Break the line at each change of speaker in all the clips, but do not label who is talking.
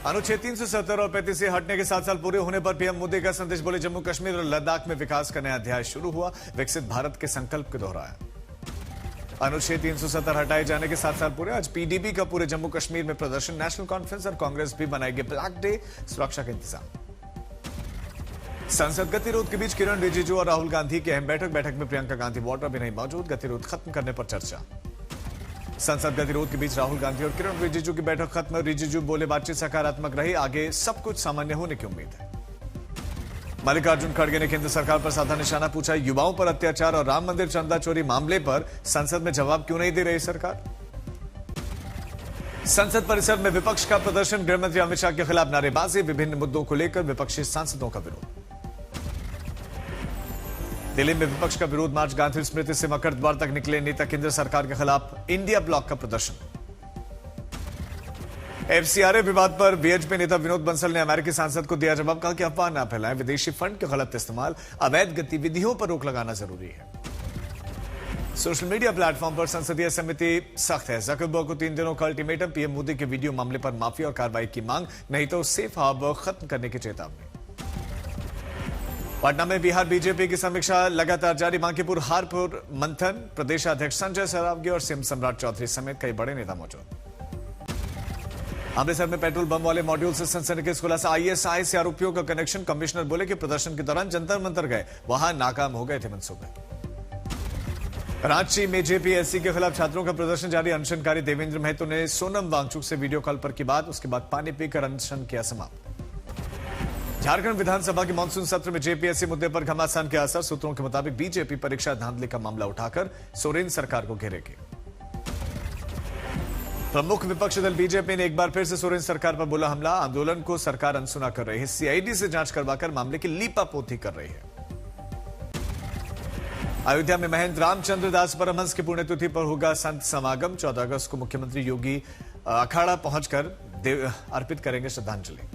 अनुच्छेद 370 और 35 से हटने के 7 साल पूरे होने पर पीएम मोदी का संदेश। बोले, जम्मू कश्मीर और लद्दाख में विकास का नया अध्याय शुरू हुआ, विकसित भारत के संकल्प को दोहराया। अनुच्छेद 370 हटाए जाने के 7 साल पूरे। आज पीडीपी का पूरे जम्मू कश्मीर में प्रदर्शन। नेशनल कॉन्फ्रेंस और कांग्रेस भी बनाएगी ब्लैक डे, सुरक्षा के इंतजाम। संसद गतिरोध के बीच किरण रिजिजू और राहुल गांधी की अहम बैठक में प्रियंका गांधी वाड्रा भी नहीं मौजूद। गतिरोध खत्म करने पर चर्चा। संसद गतिरोध के बीच राहुल गांधी और किरण रिजिजू की बैठक खत्म। रिजिजू बोले, बातचीत सकारात्मक रही, आगे सब कुछ सामान्य होने की उम्मीद है। मल्लिकार्जुन खड़गे ने केंद्र सरकार पर साधा निशाना। पूछा, युवाओं पर अत्याचार और राम मंदिर चंदा चोरी मामले पर संसद में जवाब क्यों नहीं दे रही सरकार। संसद परिसर में विपक्ष का प्रदर्शन। गृहमंत्री अमित शाह के खिलाफ नारेबाजी। विभिन्न मुद्दों को लेकर विपक्षी सांसदों का विरोध। दिल्ली में विपक्ष का विरोध मार्च। गांधी स्मृति से मकर द्वार तक निकले नेता। केंद्र सरकार के खिलाफ इंडिया ब्लॉक का प्रदर्शन। एफसीआरए विवाद पर वीएचपी नेता विनोद बंसल ने अमेरिकी सांसद को दिया जवाब। कहा कि अफवाह न फैलाएं, विदेशी फंड के गलत इस्तेमाल, अवैध गतिविधियों पर रोक लगाना जरूरी है। सोशल मीडिया प्लेटफॉर्म पर संसदीय समिति सख्त है। जकरबर्ग को 3 दिनों का अल्टीमेटम। पीएम मोदी के वीडियो मामले पर माफी और कार्रवाई की मांग, नहीं तो सेफ हार्बर खत्म करने की चेतावनी। पटना में बिहार बीजेपी की समीक्षा लगातार जारी। बांकीपुर हारपुर मंथन। प्रदेश अध्यक्ष संजय सरावगी और सीएम सम्राट चौधरी समेत कई बड़े नेता मौजूद। अमृतसर में पेट्रोल बम वाले मॉड्यूल से सनसनीखेज खुलासा। आईएसआई से आरोपियों का कनेक्शन। कमिश्नर बोले कि प्रदर्शन के दौरान जंतर मंतर गए, वहां नाकाम हो गए थे मंसूबे। रांची में जेपीएससी के खिलाफ छात्रों का प्रदर्शन जारी। अनशनकारी देवेंद्र महतो ने सोनम वांगचुक से वीडियो कॉल पर की बात, उसके बाद पानी पीकर अनशन किया समाप्त। झारखंड विधानसभा के मानसून सत्र में जेपीएससी मुद्दे पर घमासान के असर। सूत्रों के मुताबिक बीजेपी परीक्षा धांधली का मामला उठाकर सोरेन सरकार को घेरेगी। प्रमुख विपक्षी दल बीजेपी ने एक बार फिर से सोरेन सरकार पर बोला हमला। आंदोलन को सरकार अनसुना कर रही है, सीआईडी से जांच करवाकर मामले की लीपापोती कर रही है। अयोध्या में महंत रामचंद्र दास परमहंस की पुण्यतिथि पर होगा संत समागम। 14 अगस्त को मुख्यमंत्री योगी अखाड़ा पहुंचकर अर्पित करेंगे श्रद्धांजलि।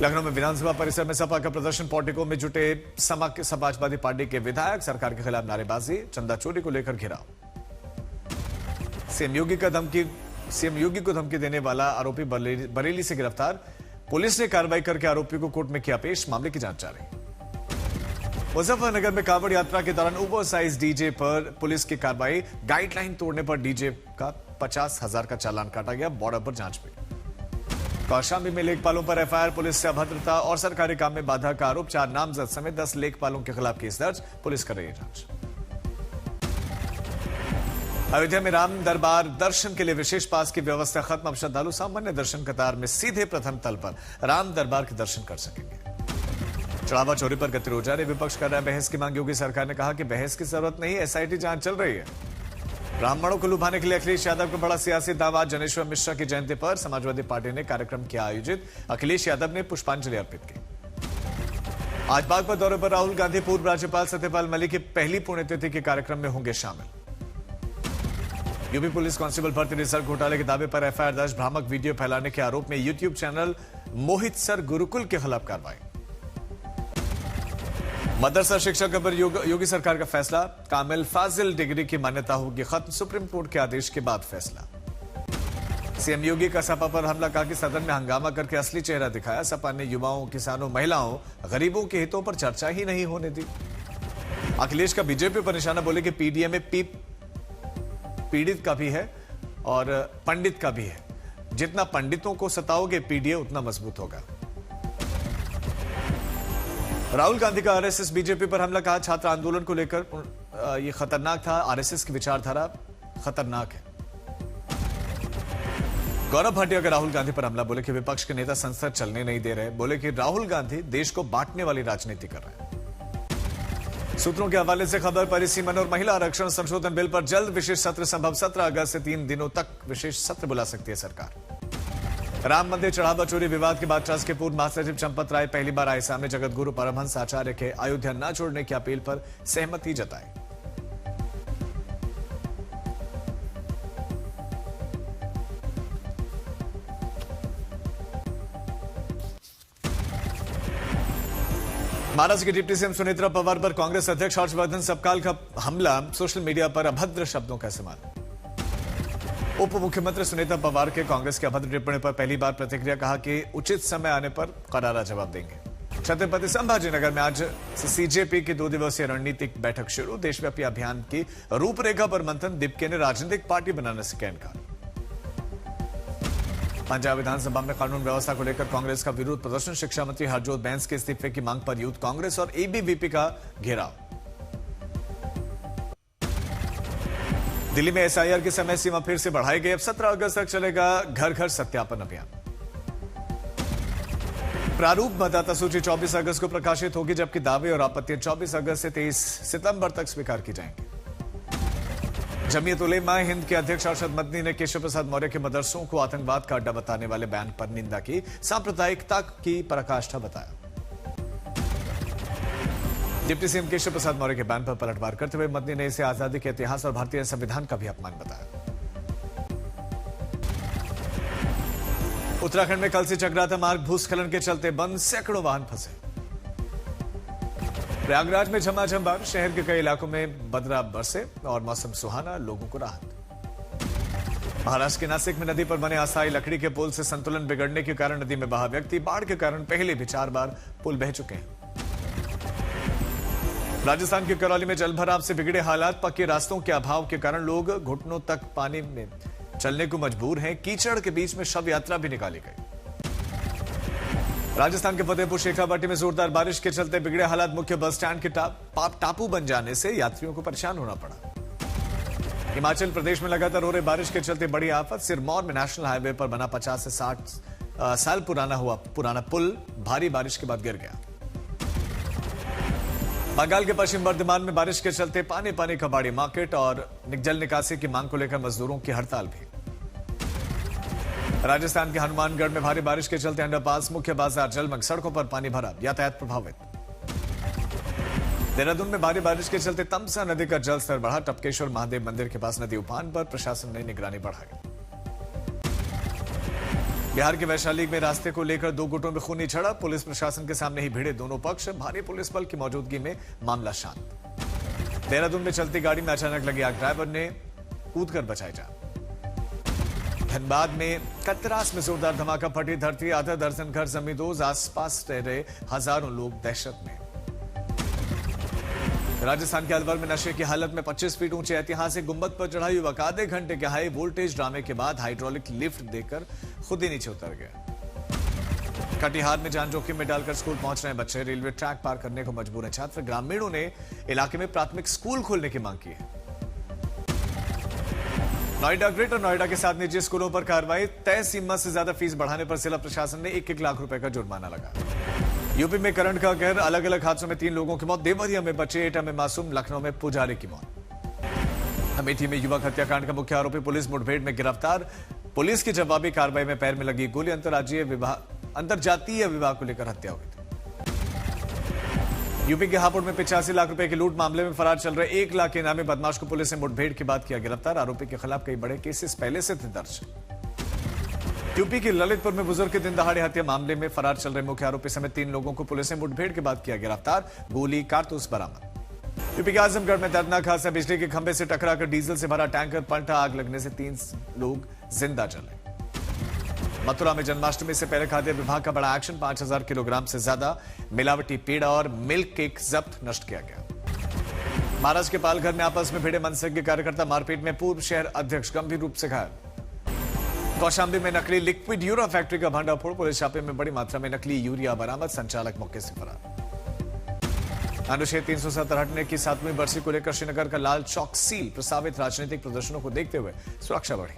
लखनऊ में विधानसभा परिसर में सपा का प्रदर्शन। पोर्टिको में जुटे समाजवादी पार्टी के विधायक। सरकार के खिलाफ नारेबाजी। चंदा चोरी को लेकर घेराव। सीएम योगी को धमकी देने वाला आरोपी बरेली से गिरफ्तार। पुलिस ने कार्रवाई करके आरोपी को कोर्ट में किया पेश। मामले की जांच जारी। मुजफ्फरनगर में कांवड़ यात्रा के दौरान ओवर साइज डीजे पर पुलिस की कार्रवाई। गाइडलाइन तोड़ने पर डीजे का 50,000 का चालान काटा गया। बॉर्डर पर जांच हुई। कौशाम्बी में लेखपालों पर एफआईआर। पुलिस से अभद्रता और सरकारी काम में बाधा का आरोप। 4 नामजद समेत 10 लेखपालों के खिलाफ केस दर्ज। पुलिस कर रही है जांच। अयोध्या में राम दरबार दर्शन के लिए विशेष पास की व्यवस्था खत्म। अब श्रद्धालु सामान्य दर्शन कतार में सीधे प्रथम तल पर राम दरबार के दर्शन कर सकेंगे। चढ़ावा चोरी पर गतिरोध जारी। विपक्ष कर रहा है बहस की मांग। योगी सरकार ने कहा कि बहस की जरूरत नहीं, एसआईटी जांच चल रही है। ब्राह्मणों को लुभाने के लिए अखिलेश यादव का बड़ा सियासी दावा। जनेश्वर मिश्रा की जयंती पर समाजवादी पार्टी ने कार्यक्रम किया आयोजित। अखिलेश यादव ने पुष्पांजलि अर्पित की। आज बागपत दौरे पर राहुल गांधी पूर्व राज्यपाल सत्यपाल मलिक की पहली पुण्यतिथि के कार्यक्रम में होंगे शामिल। यूपी पुलिस कांस्टेबल भर्ती रिजल्ट घोटाले के दावे पर एफआईआर दर्ज। भ्रामक वीडियो फैलाने के आरोप में यूट्यूब चैनल मोहित सर गुरुकुल के खिलाफ कार्रवाई। मदरसा शिक्षा पर योगी सरकार का फैसला। कामिल फाजिल डिग्री की मान्यता होगी खत्म। सुप्रीम कोर्ट के आदेश के बाद फैसला। सीएम योगी का सपा पर हमला। कहा कि सदन में हंगामा करके असली चेहरा दिखाया। सपा ने युवाओं, किसानों, महिलाओं, गरीबों के हितों पर चर्चा ही नहीं होने दी। अखिलेश का बीजेपी पर निशाना। बोले कि पीडीए में पीड़ित का भी है और पंडित का भी है। जितना पंडितों को सताओगे पीडीए उतना मजबूत होगा। राहुल गांधी का आरएसएस बीजेपी पर हमला। कहा छात्र आंदोलन को लेकर यह खतरनाक था। आरएसएस की विचारधारा खतरनाक है। गौरव भाटिया का राहुल गांधी पर हमला। बोले कि विपक्ष के नेता संसद चलने नहीं दे रहे। बोले कि राहुल गांधी देश को बांटने वाली राजनीति कर रहे हैं। सूत्रों के हवाले से खबर। परिसीमन और महिला आरक्षण संशोधन बिल पर जल्द विशेष सत्र संभव। 17 अगस्त से 3 दिनों तक विशेष सत्र बुला सकती है सरकार। राम मंदिर चढ़ावा चोरी विवाद के बाद ट्रस्ट के पूर्व महासचिव चंपत राय पहली बार आए सामने। जगत गुरु परमहंस आचार्य के अयोध्या न छोड़ने की अपील पर सहमति जताई। महाराष्ट्र के डिप्टी सीएम सुनेत्रा पवार पर कांग्रेस अध्यक्ष हर्षवर्धन सपकाल का हमला। सोशल मीडिया पर अभद्र शब्दों का इस्तेमाल। उप मुख्यमंत्री सुनीता पवार के कांग्रेस की अभद्र टिप्पणी पर पहली बार प्रतिक्रिया, कहा कि उचित समय आने पर करारा जवाब देंगे। छत्रपति संभाजीनगर में आज सीजेपी की 2 दिवसीय रणनीतिक बैठक शुरू। देशव्यापी अभियान की रूपरेखा पर मंथन। दीपके ने राजनीतिक पार्टी बनाने से किया इनकार। पंजाब विधानसभा में कानून व्यवस्था को लेकर कांग्रेस का विरोध प्रदर्शन। शिक्षा मंत्री हरजोत बैंस के इस्तीफे की मांग पर यूथ कांग्रेस और एबीवीपी का घेराव। दिल्ली में एसआईआर की समय सीमा फिर से बढ़ाई गई। अब 17 अगस्त तक चलेगा घर घर सत्यापन अभियान। प्रारूप मतदाता सूची 24 अगस्त को प्रकाशित होगी, जबकि दावे और आपत्तियां 24 अगस्त से 23 सितंबर तक स्वीकार की जाएंगी। जमीयत उलेमा हिंद के अध्यक्ष अरशद मदनी ने केशव प्रसाद मौर्य के मदरसों को आतंकवाद का अड्डा बताने वाले बयान पर निंदा की। सांप्रदायिकता की पराकाष्ठा बताया। डिप्टी सीएम केशव प्रसाद मौर्य के बयान पर पलटवार करते हुए मदनी ने इसे आजादी के इतिहास और भारतीय संविधान का भी अपमान बताया। उत्तराखंड में कल से चक्राता मार्ग भूस्खलन के चलते बंद, सैकड़ों वाहन फंसे। प्रयागराज में झमाझम बारिश, शहर के कई इलाकों में बदरा बरसे और मौसम सुहाना, लोगों को राहत। महाराष्ट्र के नासिक में नदी पर बने अस्थायी लकड़ी के पुल से संतुलन बिगड़ने के कारण नदी में बहा व्यक्ति। बाढ़ के कारण पहले भी 4 बार पुल बह चुके हैं। राजस्थान के करौली में जलभराव से बिगड़े हालात। पक्के रास्तों के अभाव के कारण लोग घुटनों तक पानी में चलने को मजबूर हैं। कीचड़ के बीच में शव यात्रा भी निकाली गई। राजस्थान के फतेहपुर शेखावाटी में जोरदार बारिश के चलते बिगड़े हालात। मुख्य बस स्टैंड के टापू बन जाने से यात्रियों को परेशान होना पड़ा। हिमाचल प्रदेश में लगातार हो रही बारिश के चलते बड़ी आफत। सिरमौर में नेशनल हाईवे पर बना 50 से 60 साल पुराना पुल भारी बारिश के बाद गिर गया। बंगाल के पश्चिम बर्धमान में बारिश के चलते पानी पानी कबाड़ी मार्केट और जल निकासी की मांग को लेकर मजदूरों की हड़ताल भी। राजस्थान के हनुमानगढ़ में भारी बारिश के चलते अंडरपास, मुख्य बाजार जलमग्न, सड़कों पर पानी भरा, यातायात प्रभावित। देहरादून में भारी बारिश के चलते तमसा नदी का जलस्तर बढ़ा। टपकेश्वर महादेव मंदिर के पास नदी उफान पर, प्रशासन ने निगरानी बढ़ाई। बिहार के वैशाली में रास्ते को लेकर 2 गुटों में खूनी झड़प। पुलिस प्रशासन के सामने ही भिड़े दोनों पक्ष। भारी पुलिस बल की मौजूदगी में मामला शांत। देहरादून में चलती गाड़ी में अचानक लगी आग, ड्राइवर ने कूदकर बचाई जान। धनबाद में कतरास में जोरदार धमाका, फटी धरती, आधा दर्जन घर जमींदोज, आसपास रहे हजारों लोग दहशत में। राजस्थान के अलवर में नशे की हालत में 25 फीट ऊंचे ऐतिहासिक गुंबद पर चढ़ा युवक। आधे घंटे के हाई वोल्टेज ड्रामे के बाद हाइड्रोलिक लिफ्ट देकर खुद ही नीचे उतर गया। कटिहार में जान जोखिम में डालकर स्कूल पहुंच रहे बच्चे। रेलवे ट्रैक पार करने को मजबूर है छात्र। ग्रामीणों ने इलाके में प्राथमिक स्कूल खोलने की मांग की है। नोएडा, ग्रेटर नोएडा के साथ निजी स्कूलों पर कार्रवाई। तय सीमा से ज्यादा फीस बढ़ाने पर जिला प्रशासन ने 1-1 लाख रुपए का जुर्माना लगा। यूपी में करंट का कहर, अलग अलग हादसों में 3 लोगों की मौत। देवरिया में बच्चे, एटा में मासूम, लखनऊ में पुजारी की मौत। अमेठी में युवक हत्याकांड का मुख्य आरोपी पुलिस मुठभेड़ में गिरफ्तार। पुलिस की जवाबी कार्रवाई में पैर में लगी गोली। अंतरजातीय विवाह को लेकर हत्या हुई थी। यूपी के हापुड़ में 85 लाख रुपए की लूट मामले में फरार चल रहे 1 लाख के इनामी बदमाश को पुलिस ने मुठभेड़ के बाद किया गिरफ्तार। आरोपी के खिलाफ कई बड़े केसेस पहले से थे दर्ज। यूपी के ललितपुर में बुजुर्ग की दिन दहाड़े हत्या मामले में फरार चल रहे मुख्य आरोपी समेत 3 लोगों को पुलिस ने मुठभेड़ के बाद किया गिरफ्तार। गोली, कारतूस बरामद। यूपी के आजमगढ़ में दर्दनाक हादसा, बिजली के खंभे से टकराकर डीजल से भरा टैंकर पलटा। आग लगने से 3 लोग जिंदा जले। मथुरा में जन्माष्टमी से पहले खाद्य विभाग का बड़ा एक्शन। 5000 किलोग्राम से ज्यादा मिलावटी पेड़ा और मिल्क केक जब्त, नष्ट किया गया। महाराष्ट्र के पालघर में आपस में भिड़े मनसेग कार्यकर्ता। मारपीट में पूर्व शहर अध्यक्ष गंभीर रूप से घायल। कौशाम्बी में नकली लिक्विड यूरिया फैक्ट्री का भंडाफोड़। पुलिस छापे में बड़ी मात्रा में नकली यूरिया बरामद। संचालक मौके से फरार। अनुच्छेद 370 हटने की 7वीं बरसी को लेकर श्रीनगर का लाल चौक सील। प्रस्तावित राजनीतिक प्रदर्शनों को देखते हुए सुरक्षा बढ़ी।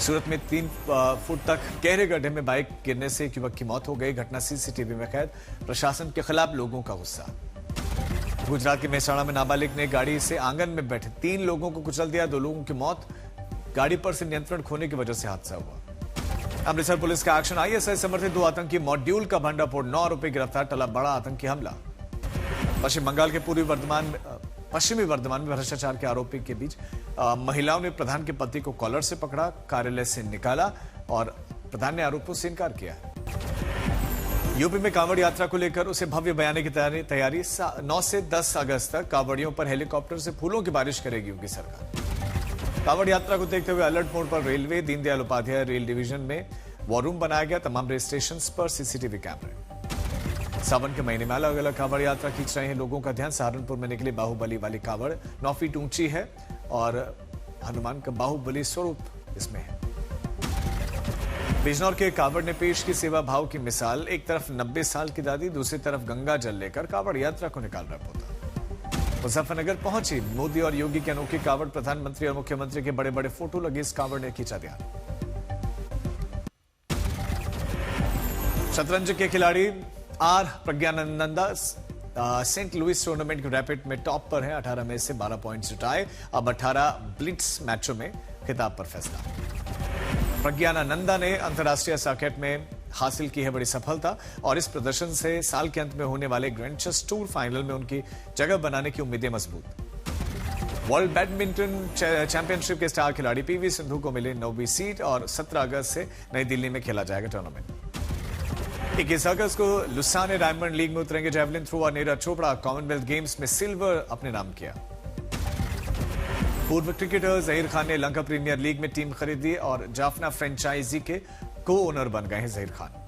सूरत में 3 फुट तक गहरे गड्ढे में बाइक गिरने से एक युवक की मौत हो गई। घटना सीसीटीवी में कैद। प्रशासन के खिलाफ लोगों का गुस्सा। गुजरात के मेहसाणा में नाबालिग ने गाड़ी से आंगन में बैठे 3 लोगों को कुचल दिया। 2 लोगों की मौत। गाड़ी पर से नियंत्रण खोने की वजह से हादसा हुआ। अमृतसर पुलिस का एक्शन। आईएसआई समर्थित 2 आतंकी मॉड्यूल का भंडाफोड़। 9 आरोपी गिरफ्तार। टला बड़ा आतंकी हमला। पश्चिम बंगाल के पश्चिमी वर्धमान में भ्रष्टाचार के आरोपी के बीच महिलाओं ने प्रधान के पति को कॉलर से पकड़ा, कार्यालय से निकाला और प्रधान ने आरोपों से इनकार किया। यूपी में कांवड़ यात्रा को लेकर उसे भव्य बयाने की तैयारी। 9 से 10 अगस्त तक कांवड़ियों पर हेलीकॉप्टर से फूलों की बारिश करेगी उनकी सरकार। कांवड़ यात्रा को देखते हुए अलर्ट मोड पर railway. Deendayal Upadhyaya rail division में वॉर रूम बनाया गया। तमाम रेल स्टेशन पर सीसीटीवी कैमरे। सावन के महीने में अलग अलग कांवड़ यात्रा खींच रहे हैं लोगों का ध्यान। सहारनपुर में निकली बाहुबली वाली कांवड़ 9 फीट ऊंची है और हनुमान का बाहुबली स्वरूप इसमें है। बिजनौर के कांवड़ ने पेश की सेवा भाव की मिसाल। एक तरफ 90 साल की दादी, दूसरी तरफ गंगा जल लेकर कांवड़ यात्रा को निकाल रहा पोता। मुजफ्फरनगर पहुंची मोदी और योगी की अनोखी कांवड़। प्रधानमंत्री और मुख्यमंत्री के बड़े बड़े फोटो लगे इस कांवड़ ने खींचा ध्यान। शतरंज के खिलाड़ी R Praggnanandhaa Saint Louis tournament के रैपिड में टॉप पर है। 18 में से 12 पॉइंट्स जुटाए। अब 18 ब्लिट्स मैचों में खिताब पर फैसला। प्रज्ञानंदा ने अंतर्राष्ट्रीय सर्किट में हासिल की है बड़ी सफलता और इस प्रदर्शन से साल के अंत में होने वाले ग्रैंड चेस टूर फाइनल में उनकी जगह बनाने की उम्मीदें मजबूत। वर्ल्ड बैडमिंटन चैंपियनशिप के स्टार खिलाड़ी पीवी सिंधु को मिले 9वीं सीट और 17 अगस्त से नई दिल्ली में खेला जाएगा टूर्नामेंट। 21 अगस्त को लुसाने डायमंड लीग में उतरेंगे जैवलिन थ्रो और नीरज चोपड़ा। कॉमनवेल्थ गेम्स में सिल्वर अपने नाम किया। पूर्व क्रिकेटर जहीर खान ने लंका प्रीमियर लीग में टीम खरीदी और जाफना फ्रेंचाइजी के को ओनर बन गए हैं जहीर खान।